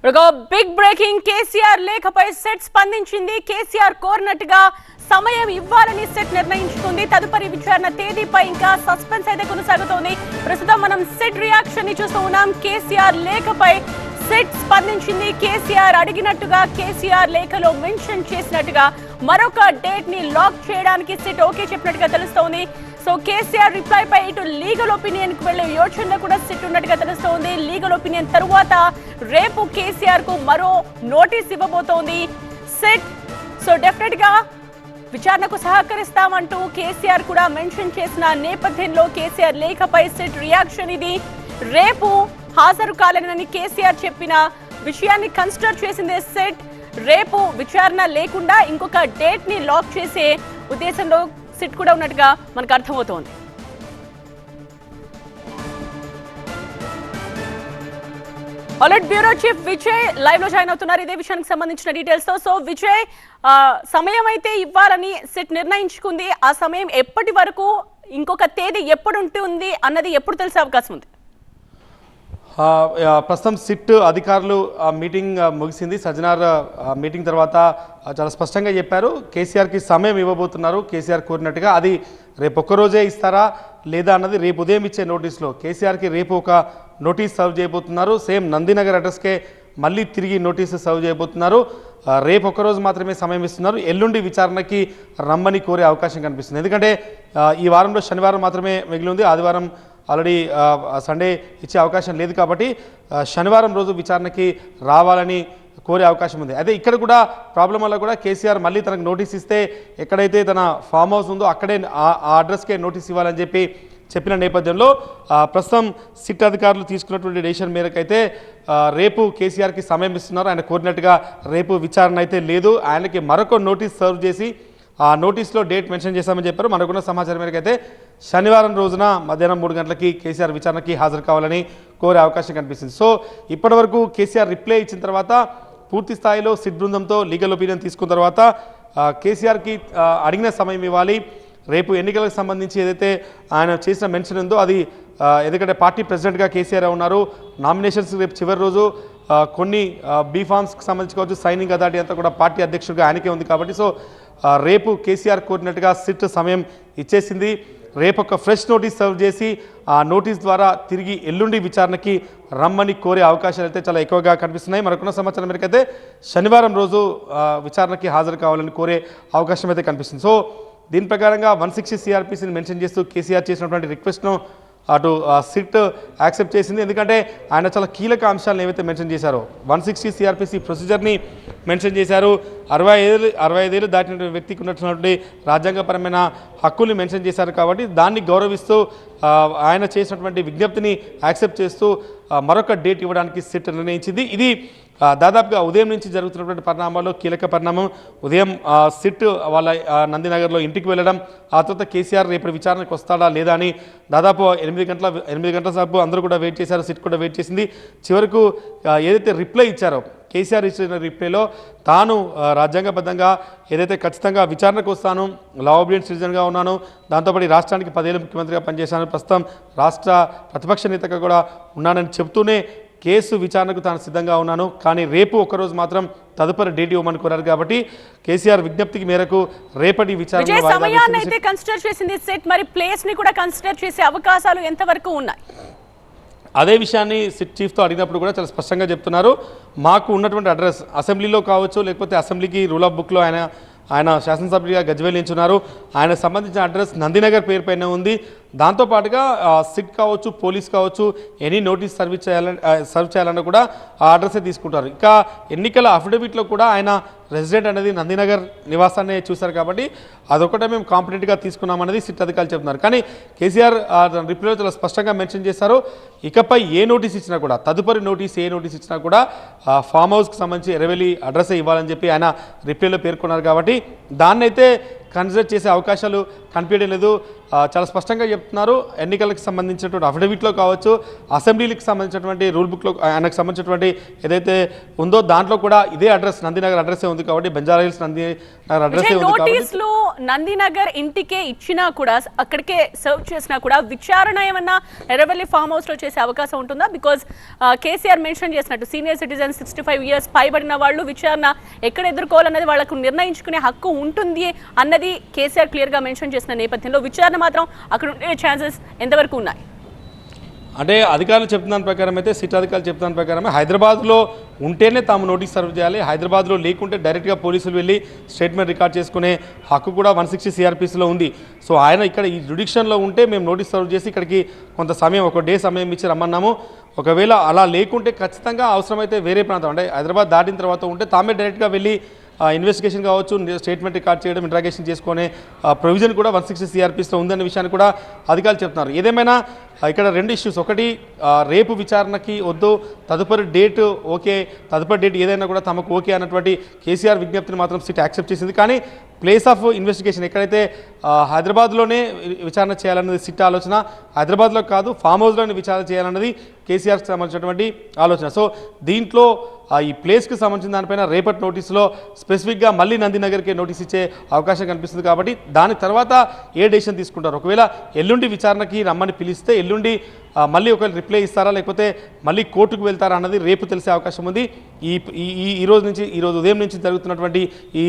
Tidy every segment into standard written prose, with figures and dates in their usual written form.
ఒక big breaking KCR లేఖపై set స్పందించింది. కేసీఆర్ కోరినట్టుగా సమయం ఇవ్వాలని సెట్ నిర్ణయించుకుంది. తదుపరి విచారణ తేదీపై ఇంకా సస్పెన్స్ అయితే కొనసాగుతోంది. ప్రస్తుతం మనం సెట్ రియాక్షన్ ని చూస్తూ ఉన్నాం. కేసీఆర్ లేఖపై సెట్ స్పందించింది. కేసీఆర్ అడిగినట్టుగా, కేసీఆర్ లేఖలో మెన్షన్ చేసినట్టుగా మరొక డేట్ ని లాక్ చేయడానికి సెట్ ఓకే చెప్పినట్టుగా తెలుస్తోంది. సో కేసీఆర్ రిప్లై పై ఇటు లీగల్ ఒపీనియన్ కు వెళ్లే యోచనలో కూడా సెట్ ఉన్నట్టుగా తెలుస్తోంది. లీగల్ ఒపీనియన్ తరువాత రేపు కేసీఆర్ కు మరో నోటీస్ ఇవ్వబోతోంది సెట్. సో డెఫినెట్ గా విచారణకు సహకరిస్తామంటూ కేసీఆర్ కూడా మెన్షన్ చేసిన నేపథ్యంలో కేసీఆర్ లేఖపై సెట్ రియాక్షన్ ఇది. రేపు హాజరు కాలేనని కేసీఆర్ చెప్పిన విషయాన్ని కన్సిడర్ చేసింది సెట్. రేపు విచారణ లేకుండా ఇంకొక డేట్ ని లాక్ చేసే ఉద్దేశంలో సెట్ కూడా ఉన్నట్టుగా మనకు అర్థమవుతోంది. Already bureau chief Vijay live లో జాయిన్ అవుతున్నారు ఇదే విషయానికి సంబంధించిన డీటెయిల్స్ తో. సో విజయ్, సమయం అయితే ఇవ్వాలని సెట్ నిర్ణయించుకుంది. ఆ సమయం ఎప్పటి వరకు, ఇంకొక తేదీ ఎప్పుడు ఉంటుంది అన్నది ఎప్పుడు తెలిసే అవకాశం ఉంది? ప్రస్తుతం సిట్ అధికారులు మీటింగ్ ముగిసింది. సజ్జనార్ మీటింగ్ తర్వాత చాలా స్పష్టంగా చెప్పారు కేసీఆర్కి సమయం ఇవ్వబోతున్నారు. కేసీఆర్ కోరినట్టుగా అది రేపు ఒక్కరోజే ఇస్తారా లేదా అన్నది రేపు ఉదయం ఇచ్చే నోటీస్లో కేసీఆర్కి రేపు ఒక నోటీస్ సర్వ్ చేయబోతున్నారు. సేమ్ నందినగర్ అడ్రస్కే మళ్ళీ తిరిగి నోటీసు సర్వ్ చేయబోతున్నారు. రేపు ఒక్కరోజు మాత్రమే సమయం ఇస్తున్నారు. ఎల్లుండి విచారణకి రమ్మని కోరే అవకాశం కనిపిస్తుంది. ఎందుకంటే ఈ వారంలో శనివారం మాత్రమే మిగిలి ఉంది. ఆదివారం ఆల్రెడీ సండే ఇచ్చే అవకాశం లేదు కాబట్టి శనివారం రోజు విచారణకి రావాలని కోరే అవకాశం ఉంది. అయితే ఇక్కడ కూడా ప్రాబ్లం వల్ల కూడా కేసీఆర్ మళ్ళీ తనకు నోటీస్ ఇస్తే ఎక్కడైతే తన ఫామ్ హౌస్ ఉందో అక్కడే ఆ అడ్రస్కే నోటీస్ ఇవ్వాలని చెప్పిన నేపథ్యంలో ప్రస్తుతం సిట్ అధికారులు తీసుకున్నటువంటి డెసిషన్ మేరకు అయితే రేపు కేసీఆర్కి సమయం ఇస్తున్నారు. ఆయన కోరినట్టుగా రేపు విచారణ అయితే లేదు. ఆయనకి మరొక నోటీస్ సర్వ్ చేసి ఆ నోటీస్లో డేట్ మెన్షన్ చేశామని చెప్పారు. మనకున్న సమాచారం మేరకు అయితే శనివారం రోజున మధ్యాహ్నం 3 గంటలకి కేసీఆర్ విచారణకి హాజరు కావాలని కోరే అవకాశం కనిపిస్తుంది. సో ఇప్పటివరకు కేసీఆర్ రిప్లై ఇచ్చిన తర్వాత పూర్తి స్థాయిలో సిట్ బృందంతో లీగల్ ఒపీనియన్ తీసుకున్న తర్వాత కేసీఆర్కి అడిగిన సమయం ఇవ్వాలి. రేపు ఎన్నికలకు సంబంధించి ఏదైతే ఆయన చేసిన మెన్షన్ ఉందో అది, ఎందుకంటే పార్టీ ప్రెసిడెంట్గా కేసీఆర్ ఉన్నారు. నామినేషన్స్ రేపు చివరి రోజు కొన్ని బీ ఫామ్స్కి సంబంధించి కావచ్చు, సైనింగ్ అథారిటీ అంతా కూడా పార్టీ అధ్యక్షుడిగా ఆయనకే ఉంది కాబట్టి సో రేపు కేసీఆర్ కోరినట్టుగా సిట్ సమయం ఇచ్చేసింది. రేపు ఒక ఫ్రెష్ నోటీస్ సర్వ్ చేసి ఆ నోటీస్ ద్వారా తిరిగి ఎల్లుండి విచారణకి రమ్మని కోరే అవకాశాలు అయితే చాలా ఎక్కువగా కనిపిస్తున్నాయి. మనకున్న సమాచారం మేరకు అయితే శనివారం రోజు విచారణకి హాజరు కావాలని కోరే అవకాశం అయితే కనిపిస్తుంది. సో దీని ప్రకారంగా 160 CRPCని మెన్షన్ చేస్తూ కేసీఆర్ చేసినటువంటి రిక్వెస్ట్ను అటు సిట్ యాక్సెప్ట్ చేసింది. ఎందుకంటే ఆయన చాలా కీలక అంశాలను ఏవైతే మెన్షన్ చేశారో 160 CRPC ప్రొసీజర్ని మెన్షన్ చేశారు. 65 ఏళ్ళు దాటిన వ్యక్తికి ఉన్నటువంటి రాజ్యాంగపరమైన హక్కుల్ని మెన్షన్ చేశారు కాబట్టి దాన్ని గౌరవిస్తూ ఆయన చేసినటువంటి విజ్ఞప్తిని యాక్సెప్ట్ చేస్తూ మరొక డేట్ ఇవ్వడానికి సిట్ నిర్ణయించింది. ఇది దాదాపుగా ఉదయం నుంచి జరుగుతున్నటువంటి పరిణామాల్లో కీలక పరిణామం. ఉదయం సిట్ వాళ్ళ నందినగర్లో ఇంటికి వెళ్ళడం, ఆ తర్వాత కేసీఆర్ రేపు విచారణకు వస్తాడా లేదా అని దాదాపు 8 గంటల సేపు అందరూ కూడా వెయిట్ చేశారు. సిట్ కూడా వెయిట్ చేసింది. చివరకు ఏదైతే రిప్లై ఇచ్చారో కేసీఆర్ ఇచ్చిన రిప్లైలో తాను రాజ్యాంగబద్ధంగా ఏదైతే ఖచ్చితంగా విచారణకు వస్తాను, లా అబిడెంట్ సిటిజన్గా ఉన్నాను, దాంతోపాటు రాష్ట్రానికి 10 ఏళ్ళు ముఖ్యమంత్రిగా పనిచేశాను, ప్రస్తుతం రాష్ట్ర ప్రతిపక్ష నేతగా కూడా ఉన్నానని చెప్తూనే కేసు విచారణకు తాను సిద్ధంగా ఉన్నాను, కానీ రేపు ఒకరోజు మాత్రం తదుపరి డేట్ ఇవ్వమని కోరారు. కాబట్టి కేసీఆర్ విజ్ఞప్తికి మేరకు రేపటి విచారణ సమయాన్ని అయితే కన్సిడర్ చేసింది సెట్. మరి ప్లేస్ ని కూడా కన్సిడర్ చేసే అవకాశాలు ఎంతవరకు ఉన్నాయి? అదే విషయాన్ని సిట్ చీఫ్తో అడిగినప్పుడు కూడా చాలా స్పష్టంగా చెప్తున్నారు. మాకు ఉన్నటువంటి అడ్రస్ అసెంబ్లీలో కావచ్చు, లేకపోతే అసెంబ్లీకి రూల్ ఆఫ్ బుక్లో ఆయన శాసనసభ్యుడిగా గజ్వేల్ ఎంచున్నారు. ఆయన సంబంధించిన అడ్రస్ నందినగర్ పేరు పైన ఉంది. దాంతోపాటుగా సిట్ కావచ్చు, పోలీస్ కావచ్చు, ఎనీ నోటీస్ సర్వ్ చేయాలన్నా కూడా ఆ అడ్రస్సే తీసుకుంటారు. ఇంకా ఎన్నికల అఫిడవిట్లో కూడా ఆయన రెసిడెంట్ అనేది నందినగర్ నివాసాన్ని చూశారు కాబట్టి అదొకటే మేము కాంపిటెంట్గా తీసుకున్నామనేది సిట్ అధికారులు చెప్తున్నారు. కానీ కేసీఆర్ రిప్లైలో చాలా స్పష్టంగా మెన్షన్ చేశారు, ఇకపై ఏ నోటీస్ ఇచ్చినా కూడా, తదుపరి నోటీస్ ఏ నోటీస్ ఇచ్చినా కూడా ఫామ్ హౌస్కి సంబంధించి ఎరవెల్లి అడ్రస్సే ఇవ్వాలని చెప్పి ఆయన రిప్లైలో పేర్కొన్నారు. కాబట్టి దాన్నైతే కన్సిడర్ చేసే అవకాశాలు కనిపించడం లేదు. చాలా స్పష్టంగా చెప్తున్నారు. ఎన్నికలకు సంబంధించినటువంటి అఫిడవిట్లో కావచ్చు, అసెంబ్లీలకు సంబంధించినటువంటి రూల్ బుక్లో ఆయనకు సంబంధించినటువంటి ఏదైతే ఉందో దాంట్లో కూడా ఇదే అడ్రస్ నందినగర్ అడ్రస్సే ఉంది కాబట్టి, బంజారా హిల్స్ నందినగర్ అడ్రస్సే ఉంది కాబట్టి నోటీసులు నందినగర్ ఇంటికే ఇచ్చినా కూడా అక్కడికే సర్వ్ చేసినా కూడా విచారణ ఏమన్నా ఎర్రవెల్లి ఫామ్ హౌస్ లో చేసే అవకాశం ఉంటుందా? బికాజ్ కేసీఆర్ మెన్షన్ చేసినట్టు సీనియర్ సిటిజన్ 65 years పైబడిన వాళ్ళు విచారణ ఎక్కడ ఎదుర్కోవాలన్నది వాళ్ళకు నిర్ణయించుకునే హక్కు ఉంటుంది అన్నది కేసీఆర్ క్లియర్ గా మెన్షన్ చేసిన నేపథ్యంలో విచారణ మాత్రం అక్కడ ఉండే ఛాన్సెస్ ఎంతవరకు ఉన్నాయి? అంటే అధికారులు చెప్తున్న ప్రకారం అయితే, సిట్ అధికారులు చెప్తున్న ప్రకారమే హైదరాబాద్లో ఉంటేనే తాము నోటీస్ సర్వ్ చేయాలి, హైదరాబాద్లో లేకుంటే డైరెక్ట్గా పోలీసులు వెళ్ళి స్టేట్మెంట్ రికార్డ్ చేసుకునే హక్కు కూడా 160 CRPCలో ఉంది. సో ఆయన ఇక్కడ ఈ జ్యుడిక్షన్లో ఉంటే మేము నోటీస్ సర్వ్ చేసి ఇక్కడికి కొంత సమయం, ఒక డే సమయం ఇచ్చి రమ్మన్నాము. ఒకవేళ అలా లేకుంటే ఖచ్చితంగా అవసరమైతే వేరే ప్రాంతం అంటే హైదరాబాద్ దాటిన తర్వాత ఉంటే తామే డైరెక్ట్గా వెళ్ళి ఇన్వెస్టిగేషన్ కావచ్చు, స్టేట్మెంట్ రికార్డ్ చేయడం, ఇంట్రాగేషన్ చేసుకునే ప్రొవిజన్ కూడా 160 CRPCలో ఉందనే విషయాన్ని కూడా అధికారులు చెప్తున్నారు. ఏదేమైనా ఇక్కడ రెండు ఇష్యూస్, ఒకటి రేపు విచారణకి వద్దు, తదుపరి డేట్ ఓకే, తదుపరి డేట్ ఏదైనా కూడా తమకు ఓకే అన్నటువంటి కేసీఆర్ విజ్ఞప్తిని మాత్రం సిట్ యాక్సెప్ట్ చేసింది. కానీ ప్లేస్ ఆఫ్ ఇన్వెస్టిగేషన్ ఎక్కడైతే హైదరాబాద్లోనే విచారణ చేయాలన్నది సిట్ ఆలోచన, హైదరాబాద్లో కాదు ఫామ్ హౌస్లోనే విచారణ చేయాలన్నది కేసీఆర్కి సంబంధించినటువంటి ఆలోచన. సో దీంట్లో ఈ ప్లేస్కి సంబంధించిన దానిపైన రేపటి నోటీసులో స్పెసిఫిక్గా మళ్ళీ నందినగర్కి నోటీస్ ఇచ్చే అవకాశం కనిపిస్తుంది. కాబట్టి దాని తర్వాత ఏ డెసిషన్ తీసుకుంటారు, ఒకవేళ ఎల్లుండి విచారణకి రమ్మని పిలిస్తే ఎల్లుండి మళ్ళీ ఒకవేళ రిప్లై ఇస్తారా లేకపోతే మళ్ళీ కోర్టుకు వెళ్తారా అన్నది రేపు తెలిసే అవకాశం ఉంది. ఈరోజు ఉదయం నుంచి జరుగుతున్నటువంటి ఈ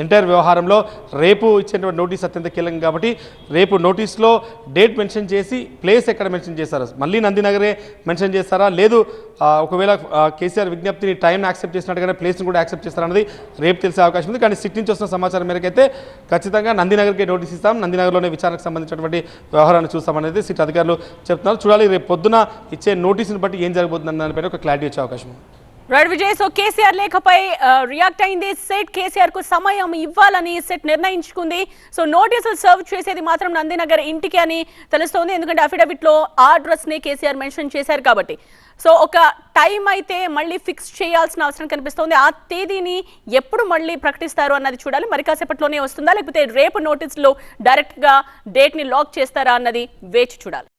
ఎంటైర్ వ్యవహారంలో రేపు ఇచ్చేటువంటి నోటీస్ అత్యంత కీలకం కాబట్టి రేపు నోటీస్లో డేట్ మెన్షన్ చేసి ప్లేస్ ఎక్కడ మెన్షన్ చేస్తారా, మళ్ళీ నందినగరే మెన్షన్ చేస్తారా, లేదు ఒకవేళ కేసీఆర్ విజ్ఞప్తిని టైం యాక్సెప్ట్ చేసినట్టుగానే ప్లేస్ని కూడా యాక్సెప్ట్ చేస్తారన్నది రేపు తెలిసే అవకాశం ఉంది. కానీ సిట్ నుంచి వస్తున్న సమాచారం మేరకు అయితే ఖచ్చితంగా నందినగర్కి నోటీస్ ఇస్తాం, నందినగర్లోనే విచారణకు సంబంధించినటువంటి వ్యవహారాన్ని చూస్తామనేది సిట్ అధికారులు చెప్తున్నారు. చూడాలి రేపు పొద్దున ఇచ్చే నోటీసుని బట్టి ఏం జరగబోతుందని దానిపైన ఒక క్లారిటీ వచ్చే అవకాశం ఉంది. రైట్ విజయ్, సో కేసీఆర్ లేఖపై రియాక్ట్ అయింది సెట్. కేసీఆర్ కు సమయం ఇవ్వాలని సెట్ నిర్ణయించుకుంది. సో నోటీసులు సర్వ్ చేసేది మాత్రం నందినగర్ ఇంటికి అని తెలుస్తోంది, ఎందుకంటే అఫిడవిట్ లో ఆ అడ్రస్ ని కేసీఆర్ మెన్షన్ చేశారు కాబట్టి. సో ఒక టైం అయితే మళ్ళీ ఫిక్స్ చేయాల్సిన అవసరం కనిపిస్తోంది. ఆ తేదీని ఎప్పుడు మళ్ళీ ప్రకటిస్తారు అన్నది చూడాలి. మరి కాసేపట్లోనే వస్తుందా లేకపోతే రేపు నోటీసులో డైరెక్ట్ గా డేట్ ని లాక్ చేస్తారా అన్నది వేచి చూడాలి.